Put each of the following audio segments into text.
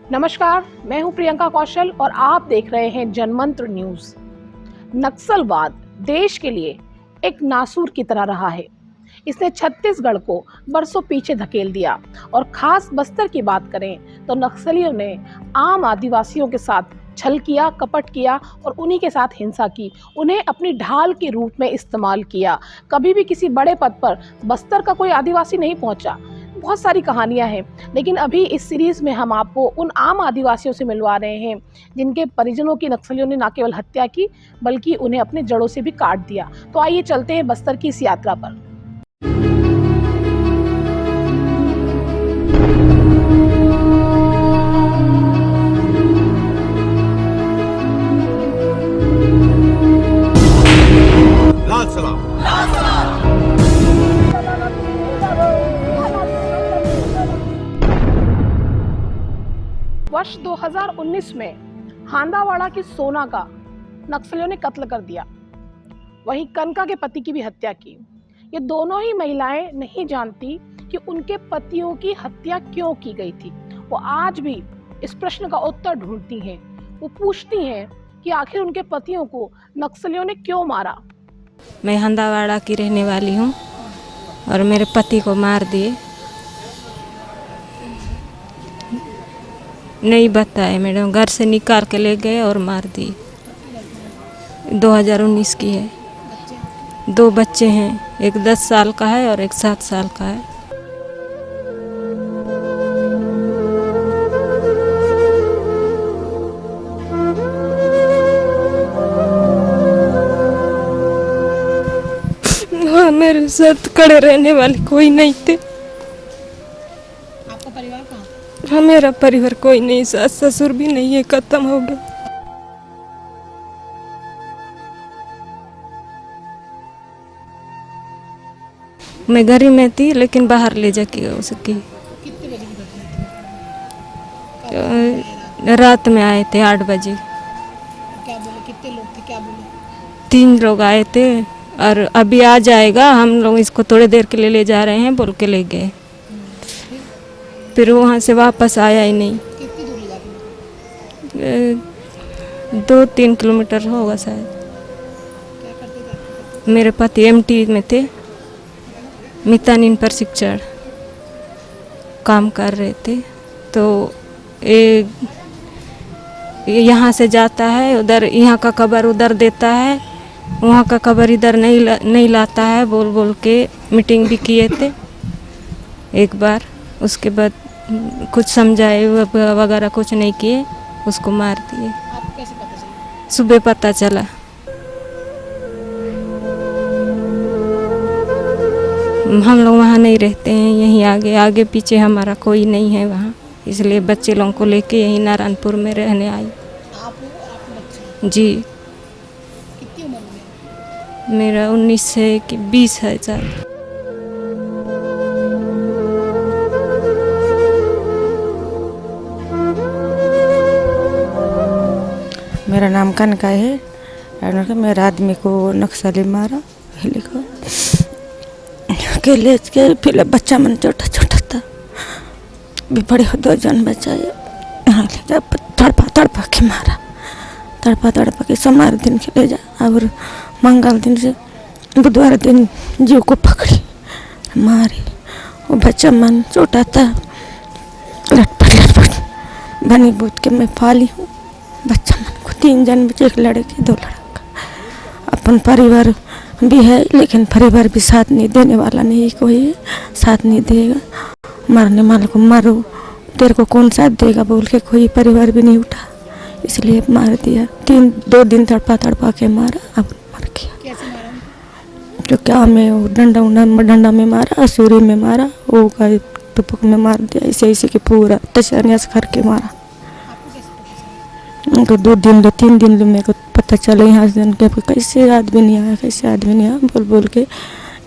नमस्कार, मैं हूं प्रियंका कौशल और आप देख रहे हैं जनमंत्र न्यूज। नक्सलवाद देश के लिए एक नासूर की तरह रहा है। इसने छत्तीसगढ़ को बरसों पीछे धकेल दिया और खास बस्तर की बात करें तो नक्सलियों ने आम आदिवासियों के साथ छल किया, कपट किया और उन्हीं के साथ हिंसा की। उन्हें अपनी ढाल के रूप में इस्तेमाल किया। कभी भी किसी बड़े पद पर बस्तर का कोई आदिवासी नहीं पहुंचा। बहुत सारी कहानियां हैं, लेकिन अभी इस सीरीज में हम आपको उन आम आदिवासियों से मिलवा रहे हैं जिनके परिजनों की नक्सलियों ने न केवल हत्या की बल्कि उन्हें अपने जड़ों से भी काट दिया। तो आइए चलते हैं बस्तर की इस यात्रा पर। लाल सलाम। वर्ष 2019 में हांदावाड़ा की सोना का नक्सलियों ने कत्ल कर दिया। वहीं कनका के पति की भी हत्या की। ये दोनों ही महिलाएं नहीं जानती कि उनके पतियों की हत्या क्यों की गई थी। वो आज भी इस प्रश्न का उत्तर ढूंढती हैं। वो पूछती हैं कि आखिर उनके पतियों को नक्सलियों ने क्यों मारा। मैं हांदावाड़ा की रहने वाली हूँ और मेरे पति को मार दिए। नहीं बताए मैडम, घर से निकाल के ले गए और मार दिए। 2019 की है। 2 बच्चे हैं, एक 10 साल का है और एक 7 साल का है। हाँ, मेरे साथ खड़े रहने वाले कोई नहीं थे। आपका परिवार कहाँ? हाँ, मेरा परिवार कोई नहीं, सास ससुर भी नहीं है, खत्म हो गया। मैं घर ही में थी लेकिन बाहर ले जाके हो सकी। कितने बजे की घटना थी? रात में आए थे 8 बजे। क्या बोले? कितने लोग थे? क्या बोले? 3 लोग आए थे और अभी आ जाएगा, हम लोग इसको थोड़ी देर के लिए ले जा रहे हैं बोल के ले गए। फिर वहाँ से वापस आया ही नहीं। कितनी दूर ले जाके? 2-3 किलोमीटर होगा शायद। क्या करते थे? मेरे पति एमटी में थे, मितानिन प्रशिक्षण काम कर रहे थे। तो यहाँ से जाता है उधर, यहाँ का खबर उधर देता है, वहाँ का खबर इधर नहीं लाता है बोल बोल के मीटिंग भी किए थे एक बार। उसके बाद कुछ समझाए वगैरह कुछ नहीं किए, उसको मार दिए। आपको कैसे पता चला? सुबह पता चला। हम लोग वहाँ नहीं रहते हैं, यहीं आगे आगे पीछे हमारा कोई नहीं है वहाँ, इसलिए बच्चे लोगों को लेके यहीं नारायणपुर में रहने आई। आप हो और आपके बच्चे? जी। कितनी उम्र में? मेरा 19 से कि 20 है साल। मेरा नाम कनका है। मेरा आदमी को नक्सली मारा को अकेले के, फिर बच्चा मन छोटा छोटा था, भी बड़े हो 2 जन बचाए। यहाँ ले जा, तड़पा के मारा, तड़पा के सोमवार दिन के ले जा और मंगल दिन से बुधवार दिन जीव को पकड़ी मारे। वो बच्चा मन छोटा था, लटपट बनी बूथ के मैं पाली हूँ। बच्चा मन को 3 जन बच्चे, 1 लड़के 2 लड़का। अपन परिवार भी है लेकिन परिवार भी साथ नहीं देने वाला नहीं, कोई साथ नहीं देगा। मरने वाले को मारो, तेरे को कौन साथ देगा बोल के कोई परिवार भी नहीं उठा, इसलिए मार दिया। 2 दिन तड़पा के मारा, अब मर गया। कैसे मारा? जो क्या में वो डंडा में मारा, सूर्य में मारा, वो का टुपक में मार दिया। ऐसे के पूरा तशनियास करके मारा। आपको कैसे पता चला? उनको 2 दिन 3 दिन मेरे को पता चला। यहाँ से कैसे आदमी नहीं आया, कैसे आदमी नहीं आया बोल के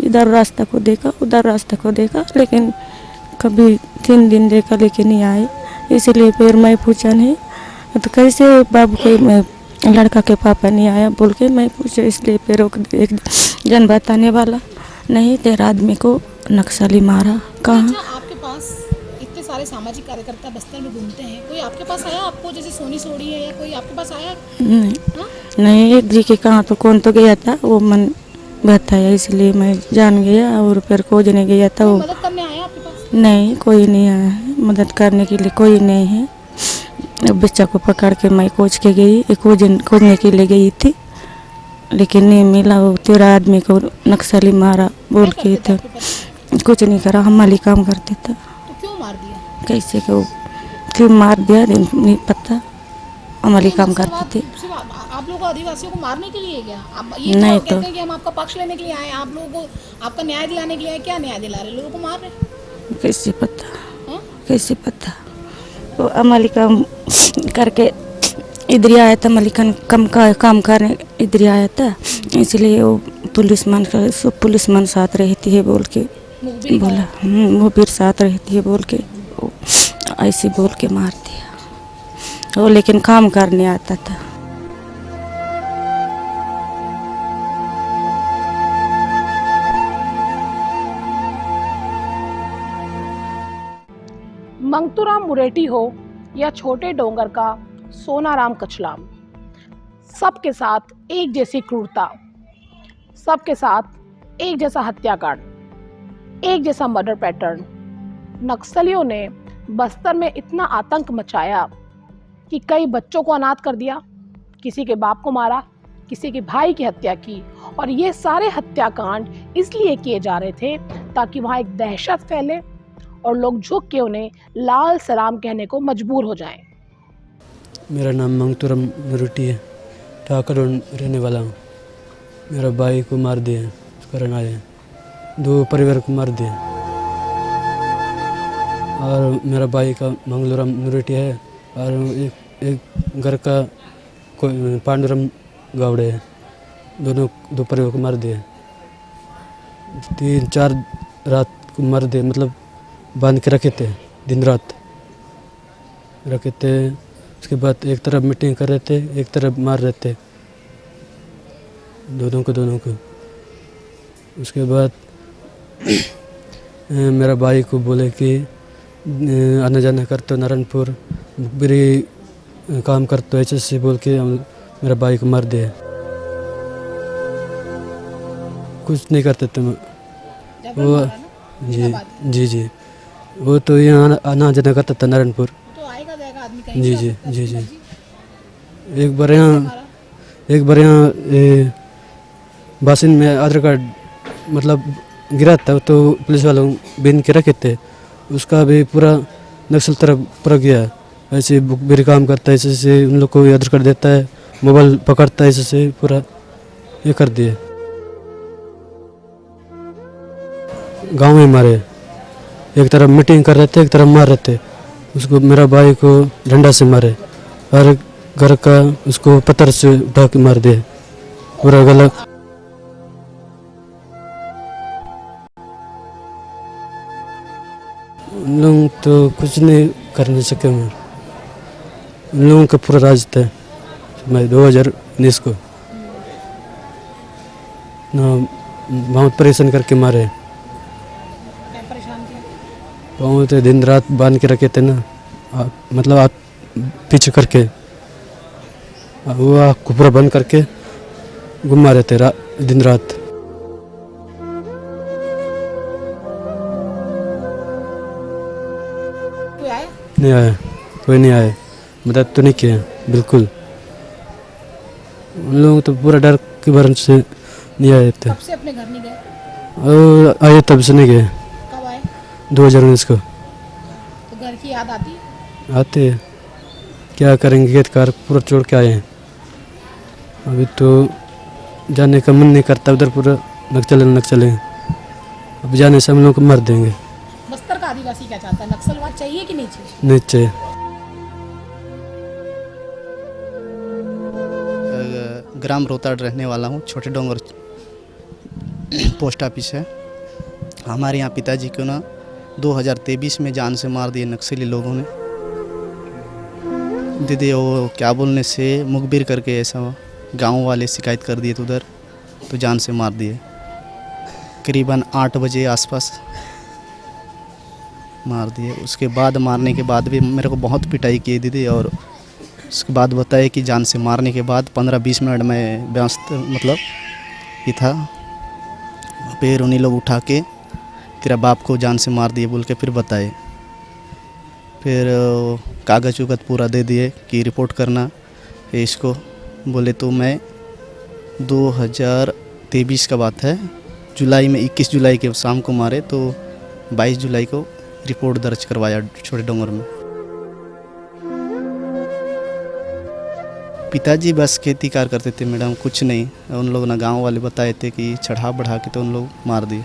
इधर रास्ता को देखा, उधर रास्ता को देखा, लेकिन कभी 3 दिन देखा लेकिन नहीं आए। इसलिए फिर मैं पूछा नहीं तो कैसे बाबू के लड़का के पापा नहीं आया बोल के मैं पूछा। इसलिए फिर एक जन बताने वाला नहीं, तेरा आदमी को नक्सली मारा। कहाँ? आपके पास इतने सारे सामाजिक कार्यकर्ता बस्तर में घूमते हैं, कोई आपके पास आया आपको, जैसे सोनी सोड़ी है या कोई आपके पास आया? नहीं हाँ? नहीं, एक जी के कहाँ तो कौन तो गया था, वो मन बताया इसलिए मैं जान गया, और फिर खोजने गया था वो। मदद करने आया आपके पास? नहीं, कोई नहीं आया है मदद करने के लिए, कोई नहीं है। अब बच्चा को पकड़ के मैं खोज के गई, खोजने के लिए गई थी, लेकिन नहीं मिला। वो 13 आदमी को नक्सली मारा बोल क्या के करते थे थे। आपके पति? कुछ नहीं करा, हमारी काम करते थे। तो क्यों मार दिया? कैसे को क्यों मार दिया नहीं पता, हमारी काम करते थे। सिर्फ आप लोग आदिवासियों को मारने के लिए क्या? आप ये नहीं कहते तो। हैं कि हम आपका पक्ष लेने के लिए आए, आप लोगों को आपका न्याय दिलाने के लिए आए, क्या न्याय दिला रहे? लोगों को मार रहे? कैसे पता, हाँ? कैसे पता। वो अमली काम करके इधर ही आया था, मलिकन काम करने इधर ही आया था, इसलिए वो पुलिस मन साथ रहती है बोल के मुखबिर बोला। वो फिर साथ रहती है बोल के वो ऐसे बोल के मार दिया। वो लेकिन काम करने आता था। मंगतूराम मुरेटी हो या छोटे डोंगर का सोनाराम कचलाम, सबके साथ एक जैसी क्रूरता, सबके साथ एक जैसा हत्याकांड, एक जैसा मर्डर पैटर्न। नक्सलियों ने बस्तर में इतना आतंक मचाया कि कई बच्चों को अनाथ कर दिया, किसी के बाप को मारा, किसी के भाई की हत्या की, और ये सारे हत्याकांड इसलिए किए जा रहे थे ताकि वहाँ एक दहशत फैले और लोग झुक के उन्हें लाल सलाम कहने को मजबूर हो जाएं। मेरा नाम मंगतूराम मुरेटी है, ठाकर रहने वाला हूँ। मेरा भाई को मार दिए, करण आए, 2 परिवार को मार दिए। और मेरा भाई का मंगलूराम मुरेटी है, और एक घर का पांडुरम गावड़े है, 2 परिवार को मार दिए। 3-4 रात को मार दिए, मतलब बांध के रखे थे, दिन रात रखे थे। उसके बाद एक तरफ मीटिंग कर रहे थे, एक तरफ मार रहे थे, दोनों को। उसके बाद मेरा भाई को बोले कि आना जाना कर तो नारायणपुर मेरी काम कर तो ऐसे बोल के मेरा भाई को मार दिया। कुछ नहीं करते थे वो। जी वो तो यहाँ आना जाना करता था नारायणपुर। तो आएगा जाएगा आदमी कहीं जी। एक बार यहाँ बासिन में आधार कार्ड मतलब गिरा था, तो पुलिस वालों बीन के रखे थे, उसका भी पूरा नक्सल तरफ पूरा गया। ऐसे बुक भी काम करता है, ऐसे उन लोग को आधार कार्ड देता है, मोबाइल पकड़ता है, ऐसे पूरा ये कर दिए। गांव में मारे, एक तरफ मीटिंग कर रहे थे, एक तरफ मार रहे थे। उसको मेरा भाई को डंडा से मारे, और घर का उसको पत्थर से उठा के मार दिए पूरा गला। उन लोग तो कुछ नहीं कर नहीं सके। मैं उन लोगों का पूरा राज था। मैं 2019 को ना बहुत परेशान करके मारे। बहुत दिन रात बांध के रखे थे ना, मतलब आप पीछे करके वो आँख को पूरा बंद करके घुमा रहे थे दिन रात। नहीं आया, कोई नहीं आया, मदद तो नहीं किया बिल्कुल। उन लोगों तो पूरा डर के भरन से नहीं आए थे। कब से अपने घर नहीं गए? और आए तब से नहीं गए। कब आए? 2019 को। तो घर की याद आती है? आते हैं, क्या करेंगे, खेत कार पूरा छोड़ के आए हैं। अभी तो जाने का मन नहीं करता उधर, पूरा नक्सले। अब जाने से हम लोग को मार देंगे। बस्तर का आदिवासी क्या चाहता है? नक्सलवाद चाहिए कि नहीं चाहिए? नहीं चाहिए। ग्राम रोहताड़ रहने वाला हूँ, छोटे डोंगर पोस्ट ऑफिस है। हमारे यहाँ पिताजी को ना 2023 में जान से मार दिए नक्सली लोगों ने। दीदी वो क्या बोलने से मुखबिर करके ऐसा गांव वाले शिकायत कर दिए, तो उधर तो जान से मार दिए। करीबन 8 बजे आसपास मार दिए। उसके बाद मारने के बाद भी मेरे को बहुत पिटाई की दीदी, और उसके बाद बताए कि जान से मारने के बाद 15-20 मिनट में व्यस्त मतलब ये था, फिर उन्हीं लोग उठा के तेरा बाप को जान से मार दिए बोल के फिर बताए। फिर कागज़ उगज पूरा दे दिए कि रिपोर्ट करना है इसको। बोले तो मैं 2023 का बात है, जुलाई में 21 जुलाई के शाम को मारे, तो 22 जुलाई को रिपोर्ट दर्ज करवाया छोटे डोंगर में। पिताजी बस खेती कार करते थे मैडम, कुछ नहीं। उन लोग ना गांव वाले बताए थे कि चढ़ा बढ़ा के तो उन लोग मार दिए।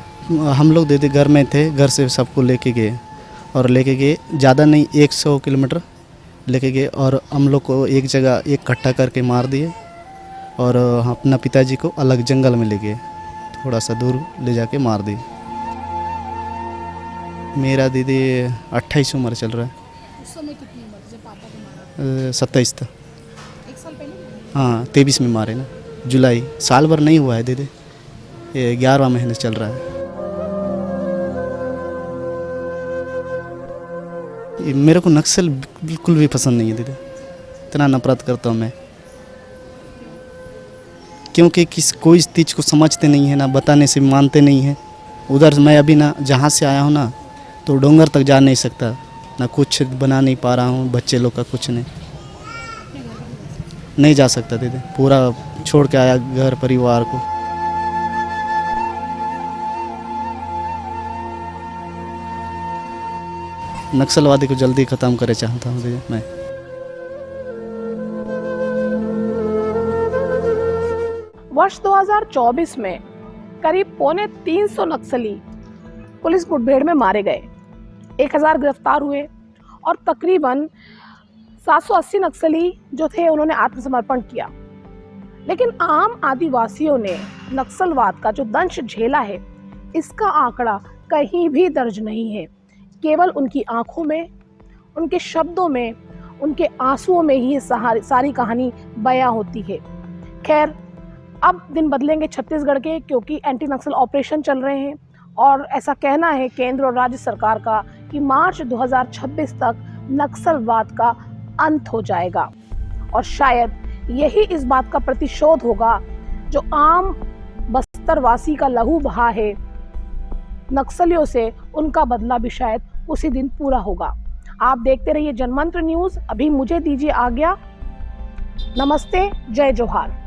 हम लोग दे घर में थे, घर से सबको लेके गए, और लेके गए ज़्यादा नहीं 100 किलोमीटर लेके गए, और हम लोग को एक जगह एक इकट्ठा करके मार दिए, और अपना पिताजी को अलग जंगल में ले गए, थोड़ा सा दूर ले जाके मार दिए। मेरा दीदी 28 उम्र चल रहा है। उस समय कितनी उम्र जब पापा को मारा? 27 था। एक साल पहले? हाँ 23 में मारे ना, जुलाई। साल भर नहीं हुआ है दीदी, ये 11वां महीने चल रहा है। मेरे को नक्सल बिल्कुल भी पसंद नहीं है दीदी, इतना नफरत करता हूँ मैं, क्योंकि कोई इस चीज़ को समझते नहीं है ना, बताने से मानते नहीं है। उधर मैं अभी ना जहाँ से आया हूँ ना, तो डोंगर तक जा नहीं सकता ना, कुछ बना नहीं पा रहा हूँ, बच्चे लोग का कुछ नहीं जा सकता दीदी, पूरा छोड़ के आया घर परिवार को। नक्सलवादी को जल्दी ख़त्म करे चाहता हूँ दीदी मैं। वर्ष 2024 में करीब 350 नक्सली पुलिस मुठभेड़ में मारे गए, 1000 गिरफ्तार हुए, और तकरीबन 780 नक्सली जो थे उन्होंने आत्मसमर्पण किया। लेकिन आम आदिवासियों ने नक्सलवाद का जो दंश झेला है, इसका आंकड़ा कहीं भी दर्ज नहीं है। केवल उनकी आंखों में, उनके शब्दों में, उनके आंसुओं में ही सारी कहानी बयां होती है। खैर, अब दिन बदलेंगे छत्तीसगढ़ के, क्योंकि एंटी नक्सल ऑपरेशन चल रहे हैं, और ऐसा कहना है केंद्र और राज्य सरकार का कि मार्च 2026 तक नक्सलवाद का अंत हो जाएगा। और शायद यही इस बात का प्रतिशोध होगा जो आम बस्तरवासी का लहू बहा है नक्सलियों से, उनका बदला भी शायद उसी दिन पूरा होगा। आप देखते रहिए जनमंत्र न्यूज़। अभी मुझे दीजिए आज्ञा। नमस्ते, जय जोहार।